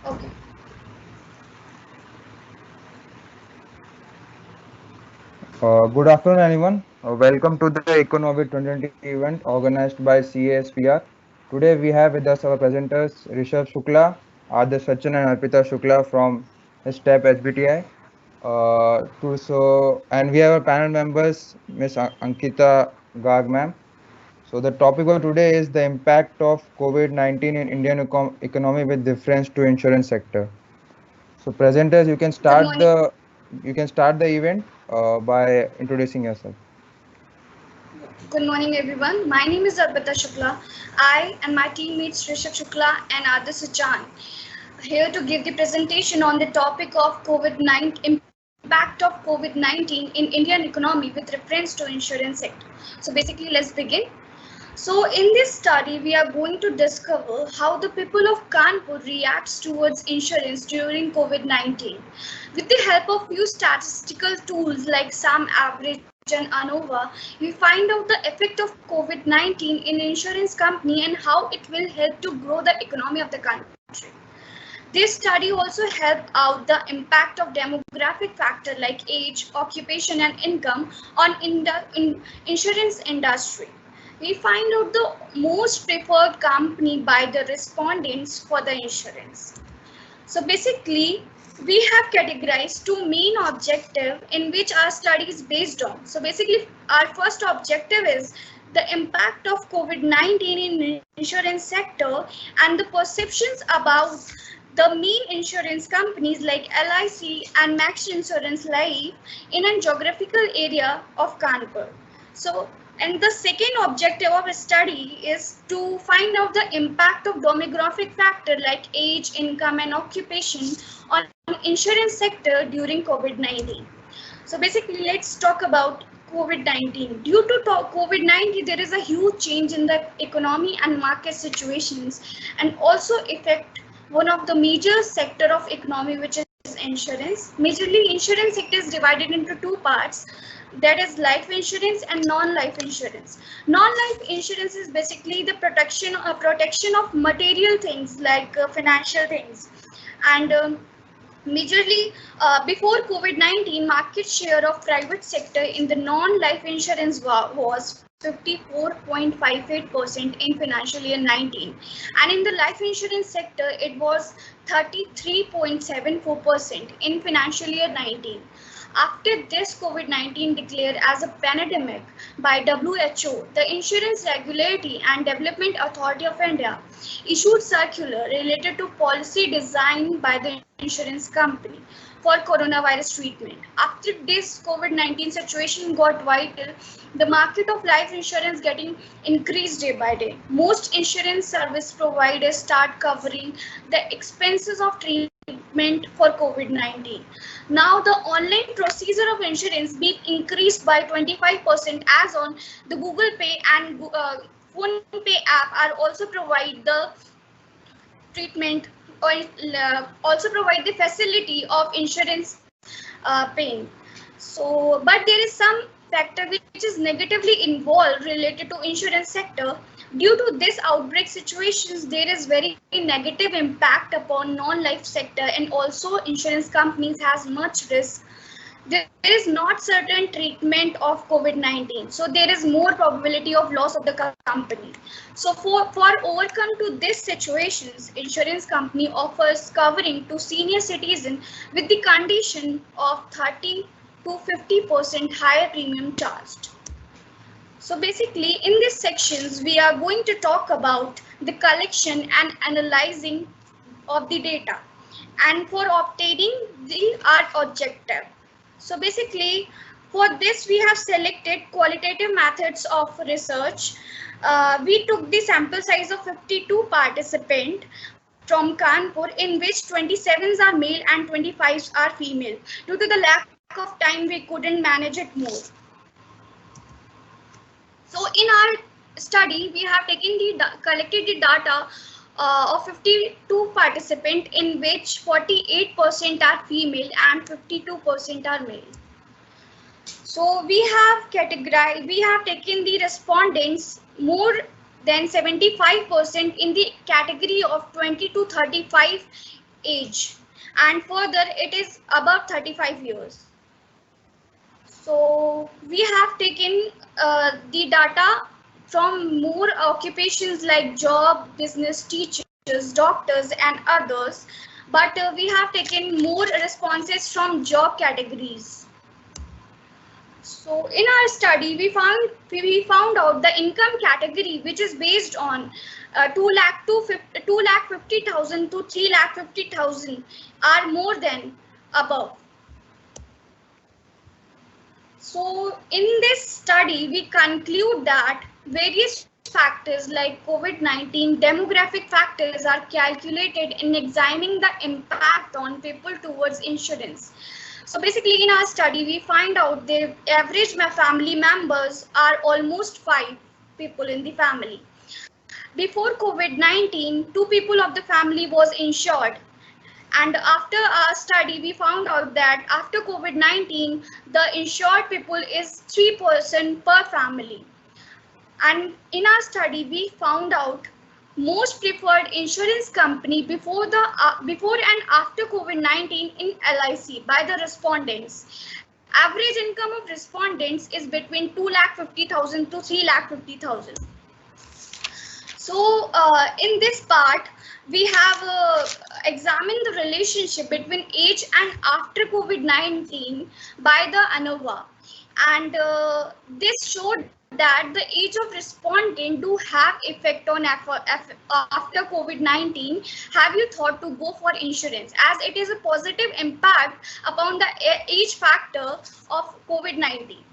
Okay. Good afternoon, anyone. Welcome to the Economy 2020 event organized by CASPR. Today, we have with us our presenters Rishabh Shukla, Adarsh Sachin, and Arpita Shukla from STEP HBTI. And we have our panel members, Ms. Ankita Garg, ma'am. So, the topic of today is the impact of COVID-19 in Indian economy with difference to insurance sector. So, presenters, Good morning. you can start the event by introducing yourself. Good morning, everyone. My name is Arpita Shukla. I and my teammates Rishabh Shukla and Adarsh Sachin here to give the presentation on the topic of COVID-19 impact of COVID-19 in Indian economy with reference to insurance sector. So basically, let's begin. So in this study, we are going to discover how the people of Kanpur reacts towards insurance during COVID-19. With the help of few statistical tools like SAM Average and ANOVA, we find out the effect of COVID-19 in insurance company and how it will help to grow the economy of the country. This study also helped out the impact of demographic factor like age, occupation and income on insurance industry. We find out the most preferred company by the respondents for the insurance. So basically, we have categorized two main objectives in which our study is based on. So basically, our first objective is the impact of COVID-19 in insurance sector and the perceptions about the main insurance companies like LIC and Max Insurance Life in a geographical area of Kanpur. So, and the second objective of a study is to find out the impact of demographic factor like age, income, and occupation on insurance sector during COVID-19. So basically, let's talk about COVID-19. Due to COVID-19, there is a huge change in the economy and market situations, and also affect one of the major sector of economy, which is insurance. Majorly, insurance sector is divided into two parts. That is life insurance and non-life insurance. Non-life insurance is basically the protection of material things like financial things, and majorly, before COVID-19, market share of private sector in the non-life insurance was 54.58% in financial year 19, and in the life insurance sector it was 33.74% in financial year 19. After this COVID-19 declared as a pandemic by WHO, the Insurance Regulatory and Development Authority of India issued circular related to policy designed by the insurance company for coronavirus treatment. After this COVID-19 situation got vital, the market of life insurance getting increased day by day. Most insurance service providers start covering the expenses of treatment for COVID-19. Now the online procedure of insurance being increased by 25% as on the Google Pay and Phone Pay app are also provide the treatment or also provide the facility of insurance paying. So but there is some factor which is negatively involved related to insurance sector. Due to this outbreak situations, there is very negative impact upon non-life sector, and also insurance companies has much risk. There is not certain treatment of COVID-19, so there is more probability of loss of the company. So for overcome to these situations, insurance company offers covering to senior citizen with the condition of 30 to 50% higher premium charged. So basically in these sections we are going to talk about the collection and analyzing of the data, and for obtaining the art objective. So basically for this we have selected qualitative methods of research. We took the sample size of 52 participants from Kanpur, in which 27s are male and 25s are female. Due to the lack of time we couldn't manage it more. So in our study, we have taken collected the data of 52 participants, in which 48% are female and 52% are male. So we have taken the respondents more than 75% in the category of 20 to 35 age, and further it is above 35 years. So we have taken the data from more occupations like job, business, teachers, doctors, and others, but we have taken more responses from job categories. So in our study, we found out the income category, which is based on 2,50,000 to 3,50,000 are more than above. So in this study, we conclude that various factors like COVID-19 demographic factors are calculated in examining the impact on people towards insurance. So basically in our study, we find out the average family members are almost 5 people in the family. Before COVID-19, 2 people of the family was insured, and after our study, we found out that after COVID-19, the insured people is 3% per family. And in our study, we found out most preferred insurance company before and after COVID-19 in LIC by the respondents. Average income of respondents is between 2,50,000 to 3,50,000. So in this part, we have examined the relationship between age and after COVID-19 by the ANOVA, and this showed that the age of respondent do have effect on after COVID-19. Have you thought to go for insurance, as it is a positive impact upon the age factor of COVID-19?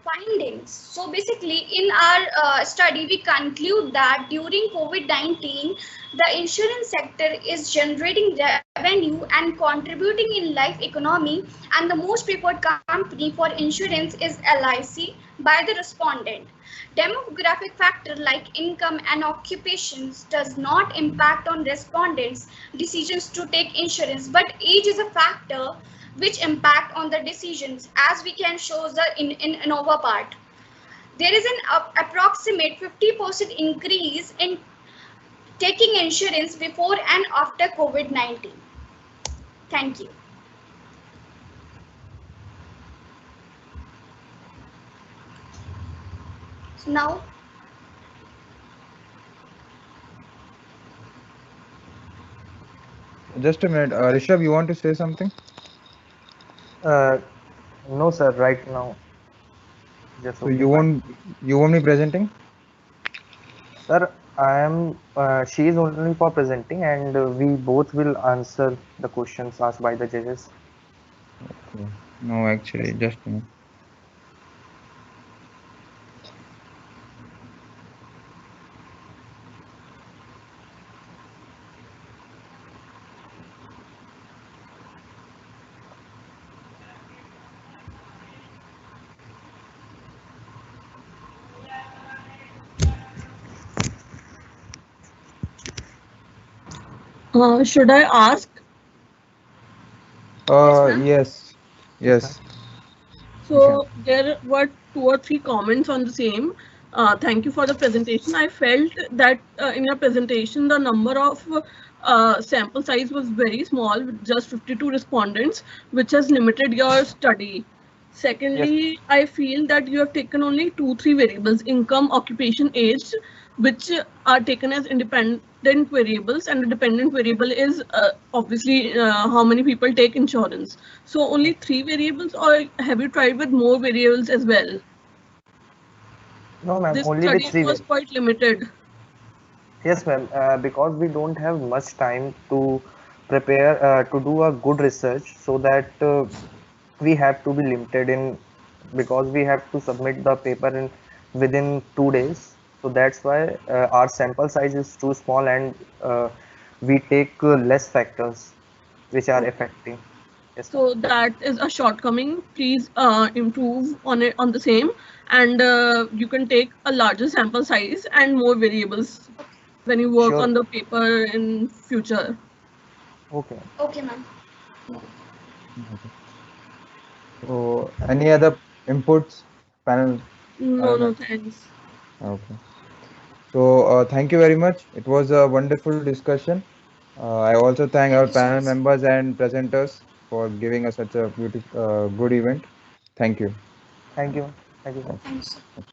Findings. So basically in our study, we conclude that during COVID-19, the insurance sector is generating revenue and contributing in life economy, and the most preferred company for insurance is LIC by the respondent. Demographic factor like income and occupations does not impact on respondents' decisions to take insurance, but age is a factor which impact on the decisions, as we can show the in ANOVA part. There is an approximate 50% increase in taking insurance before and after COVID-19. Thank you. So now, Just a minute, Rishabh, you want to say something? No, sir, right now. Just So okay, you fine. won't be presenting? Sir, I am, she is only for presenting, and we both will answer the questions asked by the judges. Okay. No, actually, just a minute. Should I ask? Yes, Yes, ma'am. yes. So there were 2 or 3 comments on the same. Thank you for the presentation. I felt that in your presentation, the number of sample size was very small, with just 52 respondents, which has limited your study. Secondly, I feel that you have taken only 2-3 variables: income, occupation, age, which are taken as independent variables, and the dependent variable is obviously how many people take insurance. So only 3 variables, or have you tried with more variables as well? No, ma'am, This only with study 3 was variables. quite limited. Yes, ma'am, because we don't have much time to prepare to do a good research, so that we have to be limited in, because we have to submit the paper in within 2 days. So that's why our sample size is too small, and we take less factors which are Okay. affecting. Yes, ma'am. So that is a shortcoming. Please improve on it, on the same, and you can take a larger sample size and more variables when you work Sure. on the paper in future. Okay. okay, ma'am. Okay. So any other inputs, panel? No, no, thanks. Okay. So thank you very much. It was a wonderful discussion. I also thank our you so panel much. members and presenters for giving us such a beautiful, good event. Thank you. Thank you. Thank you. Thank you, sir.